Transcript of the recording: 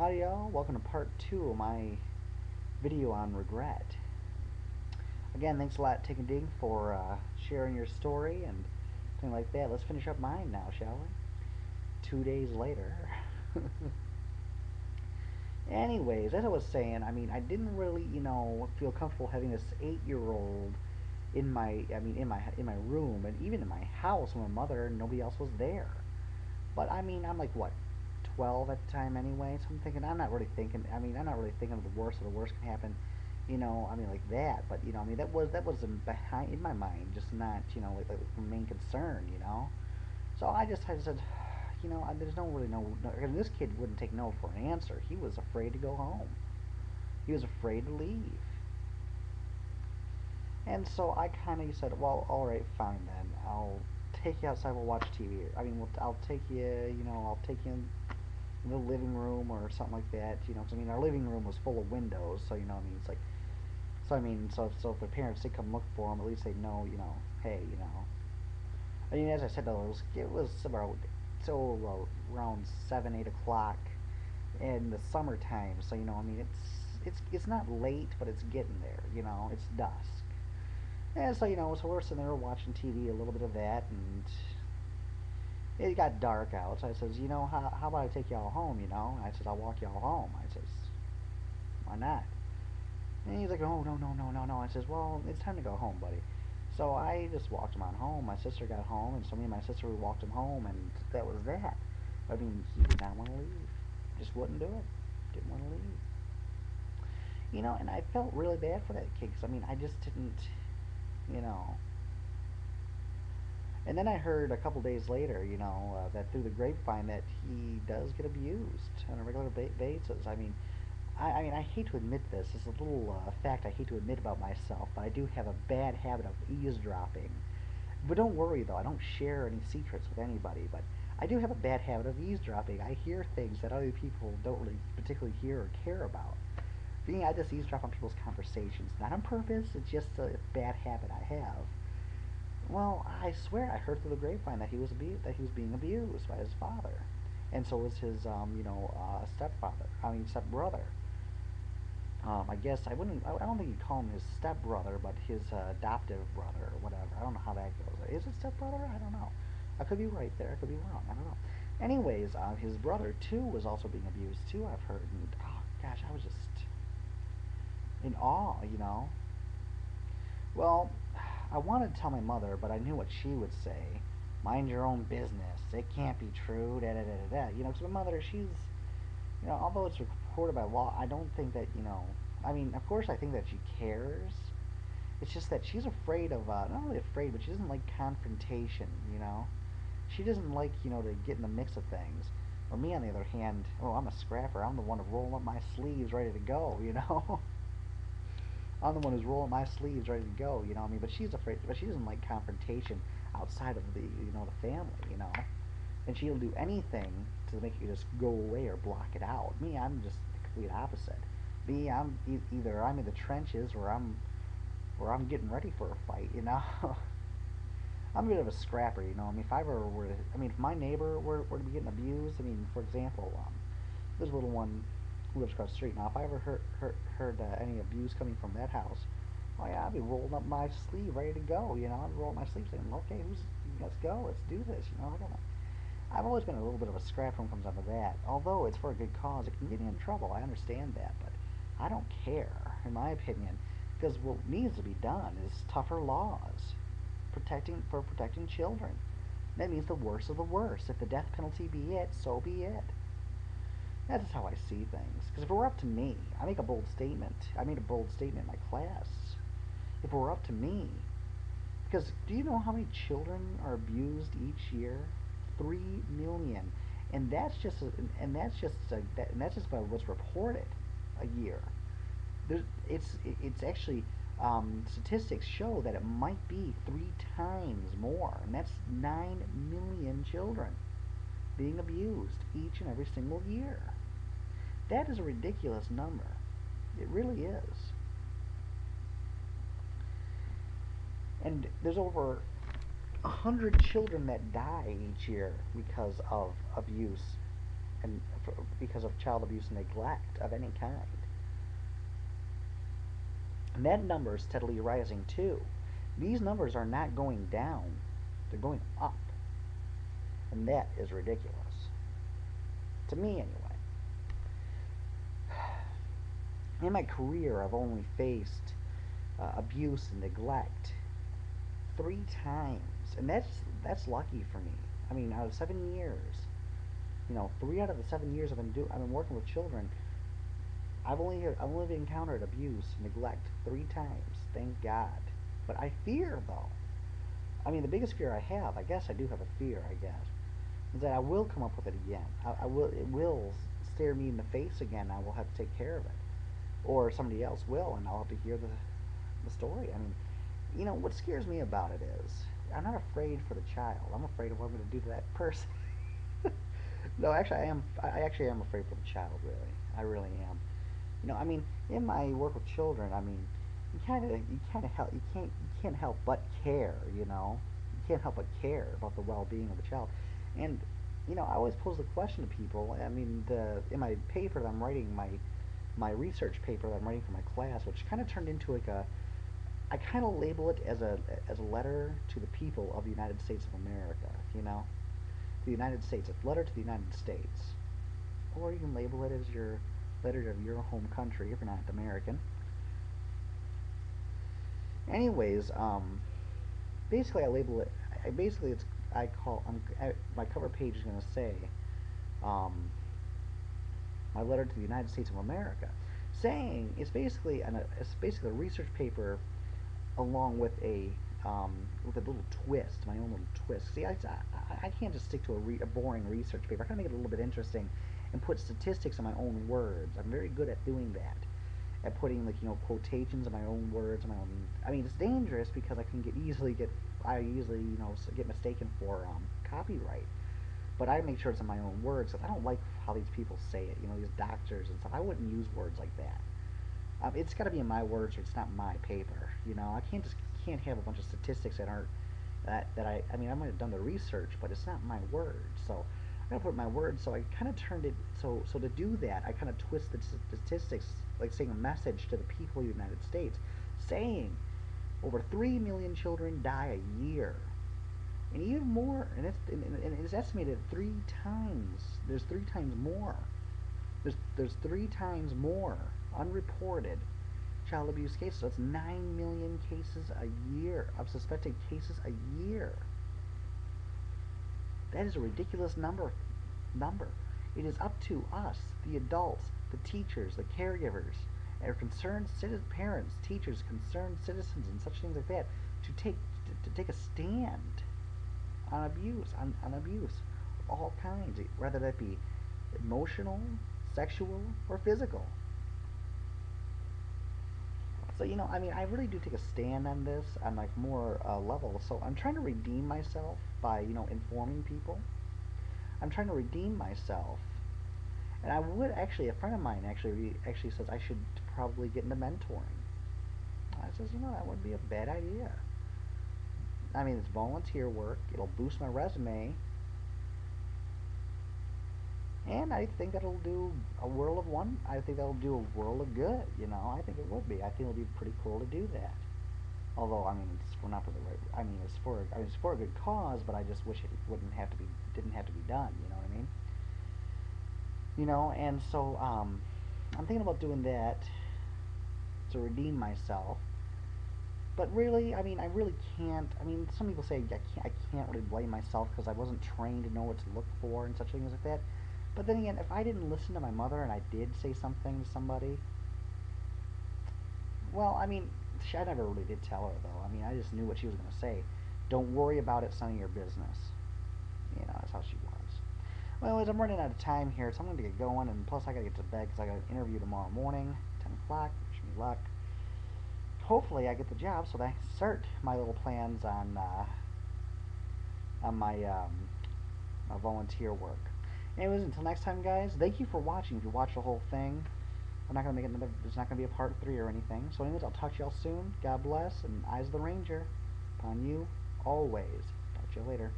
Howdy y'all, welcome to part 2 of my video on regret. Again, thanks a lot Tick and Ding for sharing your story and things like that. Let's finish up mine now, shall we? 2 days later. Anyways, as I was saying, I didn't really, feel comfortable having this 8-year-old in my room and even in my house when my mother and nobody else was there. But I'm like what, 12 at the time anyway. So I'm thinking I'm not really thinking of the worst of the worst can happen, like that. But that was in my mind, just not like the main concern. So I said, there's no really no. And this kid wouldn't take no for an answer. He was afraid to go home. He was afraid to leave. And so I kind of said, well, all right, fine then. I'll take you outside. We'll watch TV. I'll take you. I'll take you in the living room or something like that. Because our living room was full of windows, so it's like, so if the parents did come look for them, at least they know, hey, as I said, it was about around 7, 8 o'clock in the summertime. So it's not late, but it's getting there. It's dusk. And so so we're sitting there watching TV, a little bit of that, and it got dark out. So I says, how about I take y'all home? I says, I'll walk y'all home. I says, why not? And he's like, oh, no, no, no, no, no. I says, well, it's time to go home, buddy. So I just walked him on home. My sister got home, and so me and my sister we walked him home, and that was that. He did not want to leave. Just wouldn't do it. Didn't want to leave. And I felt really bad for that kid because I just didn't, you know. And then I heard a couple days later, that through the grapevine that he does get abused on a regular basis. I hate to admit this. It's a little fact I hate to admit about myself, but I do have a bad habit of eavesdropping. But don't worry though, I don't share any secrets with anybody. But I do have a bad habit of eavesdropping. I hear things that other people don't really particularly hear or care about. Being I just eavesdrop on people's conversations, not on purpose. It's just a bad habit I have. Well, I swear I heard through the grapevine that he was being abused by his father, and so was his stepfather. Stepbrother. I guess I wouldn't. I don't think you'd call him his stepbrother, but his adoptive brother or whatever. I don't know how that goes. Is it stepbrother? I don't know. I could be right there. I could be wrong. I don't know. Anyways, his brother too was also being abused too. I've heard. And oh gosh, I was just in awe. Well, I wanted to tell my mother, but I knew what she would say. Mind your own business. It can't be true. Da da da da da. Because my mother, although it's reported by law, I don't think that, of course I think that she cares. It's just that she's afraid of, not really afraid, but she doesn't like confrontation. She doesn't like, to get in the mix of things. Or me, on the other hand, oh, I'm a scrapper. I'm the one to roll up my sleeves ready to go. I'm the one who's rolling my sleeves ready to go, But she's afraid, but she doesn't like confrontation outside of the family. And she'll do anything to make it just go away or block it out. Me, I'm just the complete opposite. Me, either I'm in the trenches or I'm getting ready for a fight. I'm a bit of a scrapper. If I ever were to, if my neighbor were to be getting abused, for example, there's a little one who lives across the street. Now, if I ever heard any abuse coming from that house, oh yeah, I'd be rolling up my sleeve, ready to go. I'd roll up my sleeve, saying, "Okay, let's go, let's do this." I don't know. I've always been a little bit of a scrap when it comes down to that. Although it's for a good cause, it can get you in trouble. I understand that, but I don't care, in my opinion, because what needs to be done is tougher laws protecting children. That means the worst of the worst. If the death penalty be it, so be it. That's just how I see things. Because if it were up to me, I make a bold statement. I made a bold statement in my class. If it were up to me, because do you know how many children are abused each year? 3 million, and that's just about what's reported a year. It's actually statistics show that it might be 3 times more, and that's 9 million children being abused each and every single year. That is a ridiculous number. It really is. And there's over 100 children that die each year because of abuse. and because of child abuse and neglect of any kind. And that number is steadily rising too. These numbers are not going down, they're going up. And that is ridiculous. To me, anyway. In my career, I've only faced abuse and neglect 3 times. And that's lucky for me. I mean, out of 7 years, 3 out of the 7 years I've been working with children, I've only encountered abuse, neglect 3 times. Thank God. But I fear though. I mean, the biggest fear I have, I guess I do have a fear, I guess, is that I will come up with it again. I will. It will stare me in the face again. I will have to take care of it, or somebody else will, and I'll have to hear the story. I mean, what scares me about it is I'm not afraid for the child. I'm afraid of what I'm going to do to that person. No, actually, I am. I actually am afraid for the child. Really, I really am. I mean, in my work with children, I mean, you can't help but care. You can't help but care about the well-being of the child, and I always pose the question to people. I mean, the in my paper that I'm writing, my research paper that I'm writing for my class, which kind of turned into like a I kind of label it as a letter to the people of the United States of America. The United States, a letter to the United States, or you can label it as your letter to your home country if you're not American. Anyways, basically I label it. I basically it's I call my cover page is going to say um, my letter to the United States of America, saying it's basically a research paper along with a little twist, my own little twist. See, I can't just stick to a boring research paper. I gotta make it a little bit interesting and put statistics in my own words. I'm very good at doing that, at putting quotations in my own words, my own. I mean, it's dangerous because I easily get mistaken for copyright. But I make sure it's in my own words because I don't like how these people say it. These doctors and stuff. I wouldn't use words like that. It's got to be in my words or it's not my paper. I can't have a bunch of statistics that aren't that I mean I might have done the research, but it's not my words. So I gotta put my words. So I kind of turned it so to do that I kind of twist the statistics like saying a message to the people of the United States, saying over 3 million children die a year, and even more, and it's estimated 3 times. There's 3 times more. There's 3 times more unreported child abuse cases. That's 9 million cases a year of suspected cases a year. That is a ridiculous number. It is up to us, the adults, the teachers, the caregivers, and concerned parents, teachers, concerned citizens, and such things like that, to take a stand on abuse of all kinds, whether that be emotional, sexual, or physical. So I mean, I really do take a stand on this on like more levels. So I'm trying to redeem myself by informing people. I'm trying to redeem myself, and I would actually a friend of mine actually says I should probably get into mentoring. I says that wouldn't be a bad idea. I mean, it's volunteer work. It'll boost my resume, and I think that'll do a world of one. I think that'll do a world of good. I think it would be. I think it'll be pretty cool to do that. Although I mean, it's for not for the right. It's for a good cause, but I just wish it wouldn't have to be didn't have to be done. You know what I mean? And so I'm thinking about doing that to redeem myself. But really, I mean, I really can't. I mean, some people say I can't really blame myself because I wasn't trained to know what to look for and such things like that. But then again, if I didn't listen to my mother and I did say something to somebody, well, I mean, I never really did tell her though. I mean, I just knew what she was gonna say. Don't worry about it. It's none of your business. That's how she was. Well, anyways, I'm running out of time here, so I'm gonna get going. And plus, I gotta get to bed because I got an interview tomorrow morning, 10 o'clock. Wish me luck. Hopefully, I get the job so that I can start my little plans on my volunteer work. Anyways, until next time, guys. Thank you for watching. If you watched the whole thing, I'm not gonna make another. There's not gonna be a part 3 or anything. So, anyways, I'll talk to y'all soon. God bless, and eyes of the Ranger upon you always. Talk to you later.